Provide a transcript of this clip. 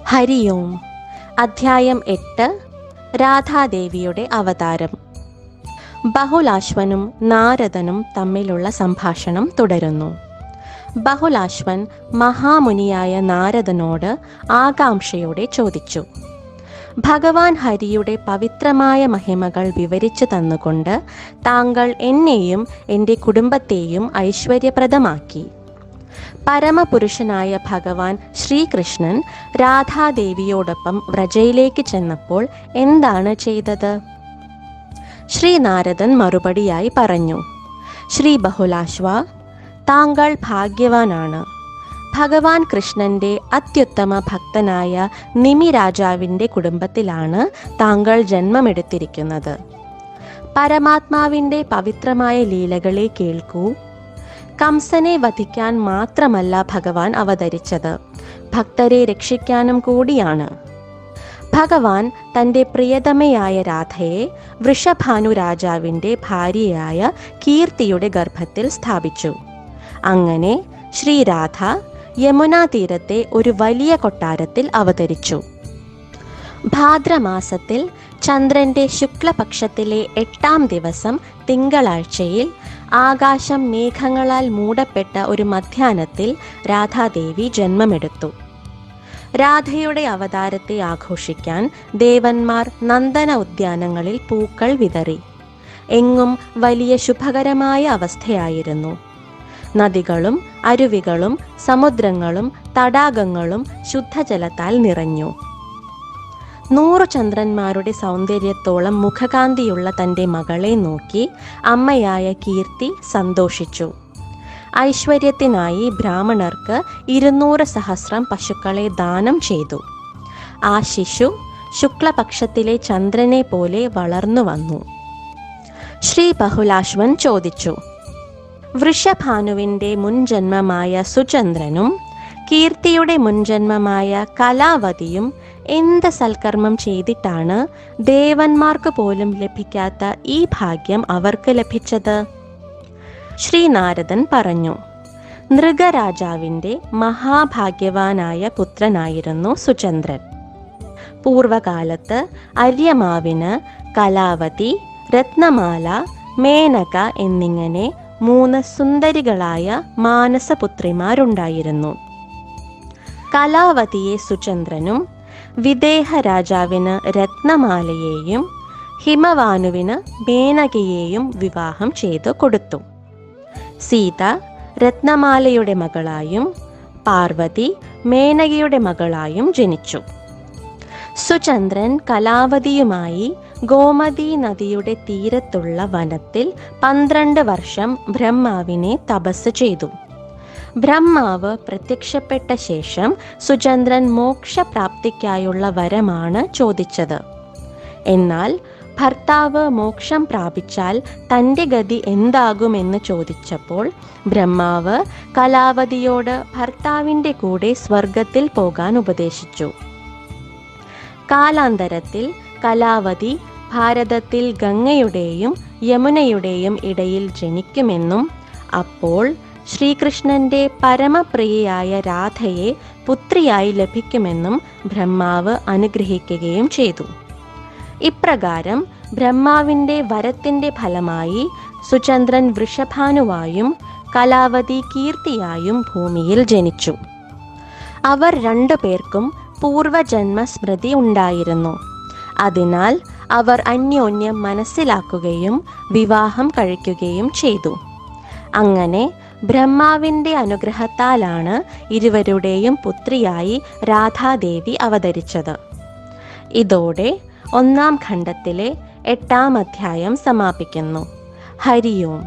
ഹരി ഓം. അധ്യായം 8. രാധാദേവിയുടെ അവതാരം. ബഹുലാശ്വനും നാരദനും തമ്മിലുള്ള സംഭാഷണം തുടരുന്നു. ബഹുലാശ്വൻ മഹാമുനിയായ നാരദനോട് ആകാംക്ഷയോടെ ചോദിച്ചു, ഭഗവാൻ ഹരിയുടെ പവിത്രമായ മഹിമകൾ വിവരിച്ചു തന്നുകൊണ്ട് താങ്കൾ എന്നെയും എൻ്റെ കുടുംബത്തെയും ഐശ്വര്യപ്രദമാക്കി. പരമപുരുഷനായ ഭഗവാൻ ശ്രീകൃഷ്ണൻ രാധാദേവിയോടൊപ്പം വ്രജയിലേക്ക് ചെന്നപ്പോൾ എന്താണ് ചെയ്തത്? ശ്രീനാരദൻ മറുപടിയായി പറഞ്ഞു, ശ്രീ ബഹുലാശ്വ, താങ്കൾ ഭാഗ്യവാനാണ്. ഭഗവാൻ കൃഷ്ണന്റെ അത്യുത്തമ ഭക്തനായ നിമി രാജാവിൻ്റെ കുടുംബത്തിലാണ് താങ്കൾ ജന്മമെടുത്തിരിക്കുന്നത്. പരമാത്മാവിൻ്റെ പവിത്രമായ ലീലകളെ കേൾക്കൂ. കംസനെ വധിക്കാൻ മാത്രമല്ല ഭഗവാൻ അവതരിച്ചത്, ഭക്തരെ രക്ഷിക്കാനും കൂടിയാണ്. ഭഗവാൻ തൻ്റെ പ്രിയതമയായ രാധയെ വൃഷഭാനു രാജാവിൻ്റെ ഭാര്യയായ കീർത്തിയുടെ ഗർഭത്തിൽ സ്ഥാപിച്ചു. അങ്ങനെ ശ്രീരാധ യമുനാ തീരത്തെ ഒരു വലിയ കൊട്ടാരത്തിൽ അവതരിച്ചു. ഭാദ്രമാസത്തിൽ ചന്ദ്രന്റെ ശുക്ലപക്ഷത്തിലെ 8-ാം ദിവസം തിങ്കളാഴ്ചയിൽ ആകാശം മേഘങ്ങളാൽ മൂടപ്പെട്ട ഒരു മധ്യാഹ്നത്തിൽ രാധാദേവി ജന്മമെടുത്തു. രാധയുടെ അവതാരത്തെ ആഘോഷിക്കാൻ ദേവന്മാർ നന്ദന ഉദ്യാനങ്ങളിൽ പൂക്കൾ വിതറി. എങ്ങും വലിയ ശുഭകരമായ അവസ്ഥയായിരുന്നു. നദികളും അരുവികളും സമുദ്രങ്ങളും തടാകങ്ങളും ശുദ്ധജലത്താൽ നിറഞ്ഞു. 100 ചന്ദ്രന്മാരുടെ സൗന്ദര്യത്തോളം മുഖകാന്തിയുള്ള തൻ്റെ മകളെ നോക്കി അമ്മയായ കീർത്തി സന്തോഷിച്ചു. ഐശ്വര്യത്തിനായി ബ്രാഹ്മണർക്ക് 200 സഹസ്രം പശുക്കളെ ദാനം ചെയ്തു. ആ ശിശു ശുക്ലപക്ഷത്തിലെ ചന്ദ്രനെ പോലെ വളർന്നു വന്നു. ശ്രീ ബഹുലാശ്വൻ ചോദിച്ചു, വൃഷഭാനുവിൻ്റെ മുൻജന്മമായ സുചന്ദ്രനും കീർത്തിയുടെ മുൻജന്മമായ കലാവതിയും എന്ത് സൽക്കർമ്മം ചെയ്തിട്ടാണ് ദേവന്മാർക്ക് പോലും ലഭിക്കാത്ത ഈ ഭാഗ്യം അവർക്ക് ലഭിച്ചത്? ശ്രീനാരദൻ പറഞ്ഞു, നൃഗരാജാവിൻ്റെ മഹാഭാഗ്യവാനായ പുത്രനായിരുന്നു സുചന്ദ്രൻ. പൂർവകാലത്ത് അര്യമാവിന് കലാവതി, രത്നമാല, മേനക എന്നിങ്ങനെ 3 സുന്ദരികളായ മാനസപുത്രിമാരുണ്ടായിരുന്നു. കലാവതിയെ സുചന്ദ്രനും വിദേഹ രാജാവിന് രത്നമാലയെയും ഹിമവാനുവിന് മേനകയെയും വിവാഹം ചെയ്തു കൊടുത്തു. സീത രത്നമാലയുടെ മകളായും പാർവതി മേനകയുടെ മകളായും ജനിച്ചു. സുചന്ദ്രൻ കലാവതിയുമായി ഗോമതി നദിയുടെ തീരത്തുള്ള വനത്തിൽ 12 വർഷം ബ്രഹ്മാവിനെ തപസ് ചെയ്തു. ബ്രഹ്മാവ് പ്രത്യക്ഷപ്പെട്ട ശേഷം സുചന്ദ്രൻ മോക്ഷപ്രാപ്തിക്കായുള്ള വരമാണ് ചോദിച്ചത്. എന്നാൽ ഭർത്താവ് മോക്ഷം പ്രാപിച്ചാൽ തൻ്റെ ഗതി എന്താകുമെന്ന് ചോദിച്ചപ്പോൾ ബ്രഹ്മാവ് കലാവതിയോട് ഭർത്താവിൻ്റെ കൂടെ സ്വർഗത്തിൽ പോകാൻ ഉപദേശിച്ചു. കാലാന്തരത്തിൽ കലാവതി ഭാരതത്തിൽ ഗംഗയുടെയും യമുനയുടെയും ഇടയിൽ ജനിക്കുമെന്നും അപ്പോൾ ശ്രീകൃഷ്ണന്റെ പരമപ്രിയയായ രാധയെ പുത്രിയായി ലഭിക്കുമെന്നും ബ്രഹ്മാവ് അനുഗ്രഹിക്കുകയും ചെയ്തു. ഇപ്രകാരം ബ്രഹ്മാവിൻ്റെ വരത്തിൻ്റെ ഫലമായി സുചന്ദ്രൻ വൃഷഭാനുവായും കലാവതി കീർത്തിയായും ഭൂമിയിൽ ജനിച്ചു. അവർ 2 പേർക്കും പൂർവജന്മ സ്മൃതി ഉണ്ടായിരുന്നു. അതിനാൽ അവർ അന്യോന്യം മനസ്സിലാക്കുകയും വിവാഹം കഴിക്കുകയും ചെയ്തു. അങ്ങനെ ബ്രഹ്മാവിൻ്റെ അനുഗ്രഹത്താലാണ് ഇരുവരുടെയും പുത്രിയായി രാധാദേവി അവതരിച്ചത്. ഇതോടെ 1-ാം ഖണ്ഡത്തിലെ 8-ാം അധ്യായം സമാപിക്കുന്നു. ഹരി ഓം.